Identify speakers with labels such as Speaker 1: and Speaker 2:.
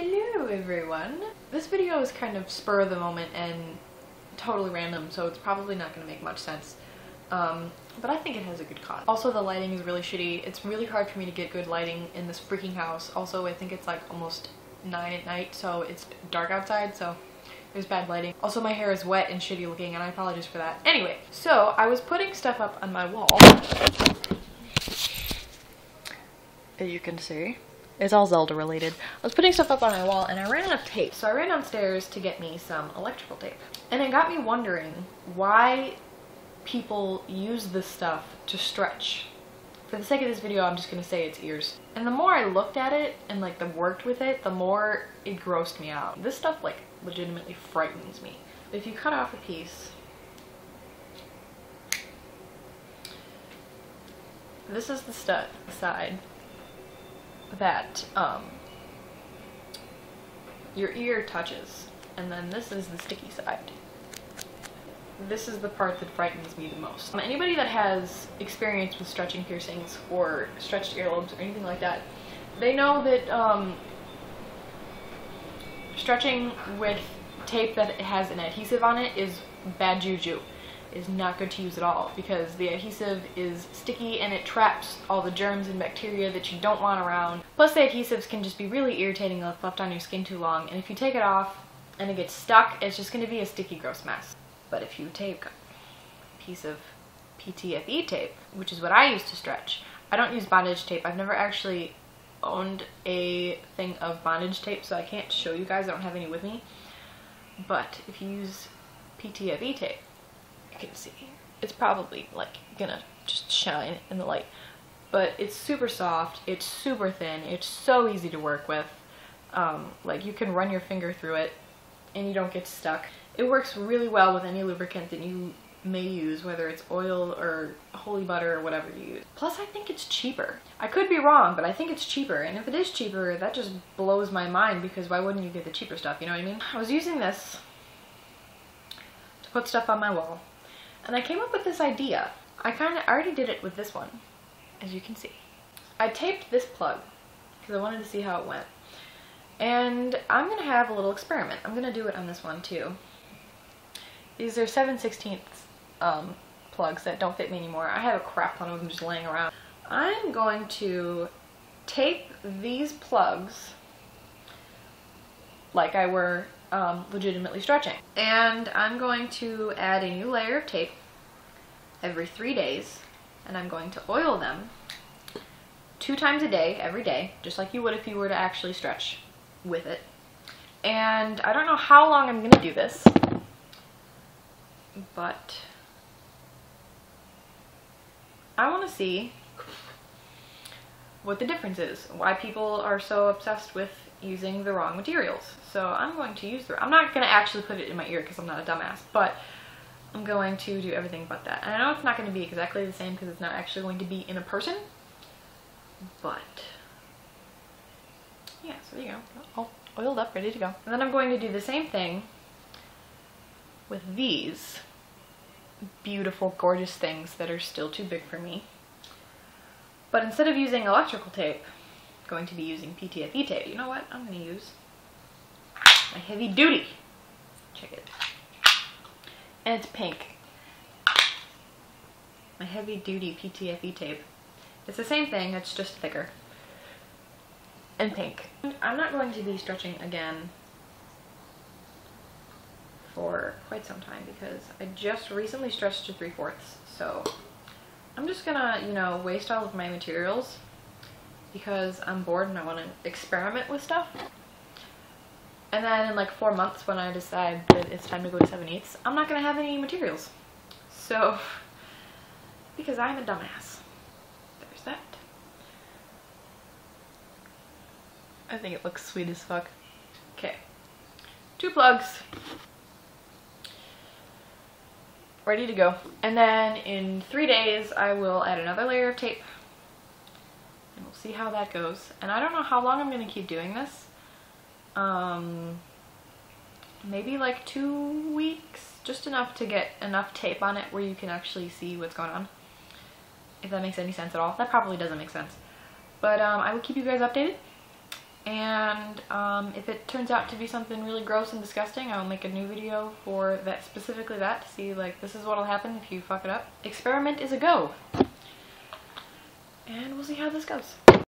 Speaker 1: Hello everyone! This video is kind of spur of the moment and totally random, so it's probably not going to make much sense. But I think it has a good cause. Also, the lighting is really shitty. It's really hard for me to get good lighting in this freaking house. Also, I think it's like almost 9 at night, so it's dark outside, so there's bad lighting. Also, my hair is wet and shitty looking, and I apologize for that. Anyway, so I was putting stuff up on my wall. As you can see. It's all Zelda related. I was putting stuff up on my wall and I ran out of tape. So I ran downstairs to get me some electrical tape. And it got me wondering why people use this stuff to stretch. For the sake of this video, I'm just gonna say it's ears. And the more I looked at it and like worked with it, the more it grossed me out. This stuff like legitimately frightens me. If you cut off a piece, this is the side that your ear touches, and then this is the sticky side. This is the part that frightens me the most. Anybody that has experience with stretching piercings or stretched earlobes or anything like that, they know that stretching with tape that has an adhesive on it is bad juju. Is not good to use at all, because the adhesive is sticky and it traps all the germs and bacteria that you don't want around. Plus, the adhesives can just be really irritating if left on your skin too long, and if you take it off and it gets stuck, it's just going to be a sticky, gross mess. But if you take a piece of PTFE tape, which is what I use to stretch, I don't use bondage tape. I've never actually owned a thing of bondage tape, so I can't show you guys. I don't have any with me. But if you use PTFE tape, you can see it's probably like gonna just shine in the light, but it's super soft, it's super thin, it's so easy to work with. Like, you can run your finger through it and you don't get stuck. It works really well with any lubricant that you may use, whether it's oil or holy butter or whatever you use. Plus, I think it's cheaper. I could be wrong, but I think it's cheaper, and if it is cheaper, that just blows my mind, because why wouldn't you get the cheaper stuff, you know what I mean? I was using this to put stuff on my wall, and I came up with this idea. I already did it with this one, as you can see. I taped this plug because I wanted to see how it went. And I'm gonna have a little experiment. I'm gonna do it on this one too. These are 7/16 plugs that don't fit me anymore. I have a crap ton of them just laying around. I'm going to tape these plugs like I were legitimately stretching. And I'm going to add a new layer of tape every 3 days, and I'm going to oil them 2 times a day, every day, just like you would if you were to actually stretch with it. And I don't know how long I'm gonna do this, but I want to see what the difference is, why people are so obsessed with using the wrong materials. So I'm going to use I'm not going to actually put it in my ear because I'm not a dumbass, but I'm going to do everything but that. And I know it's not going to be exactly the same because it's not actually going to be in a person, but yeah, so there you go, all oiled up, ready to go. And then I'm going to do the same thing with these beautiful, gorgeous things that are still too big for me. But instead of using electrical tape, I'm going to be using PTFE tape. You know what? I'm going to use my heavy duty. Check it. And it's pink. My heavy duty PTFE tape. It's the same thing, it's just thicker. And pink. I'm not going to be stretching again for quite some time because I just recently stretched to 3/4, so I'm just gonna, you know, waste all of my materials because I'm bored and I want to experiment with stuff. And then in like 4 months, when I decide that it's time to go to 7/8, I'm not gonna have any materials. So, because I'm a dumbass. There's that. I think it looks sweet as fuck. Okay, 2 plugs. Ready to go. And then in 3 days I will add another layer of tape and we'll see how that goes. And I don't know how long I'm going to keep doing this. Maybe like 2 weeks, just enough to get enough tape on it where you can actually see what's going on, if that makes any sense at all. That probably doesn't make sense, but I will keep you guys updated. And if it turns out to be something really gross and disgusting, I'll make a new video for that, specifically that, to see like this is what'll happen if you fuck it up. Experiment is a go. And we'll see how this goes.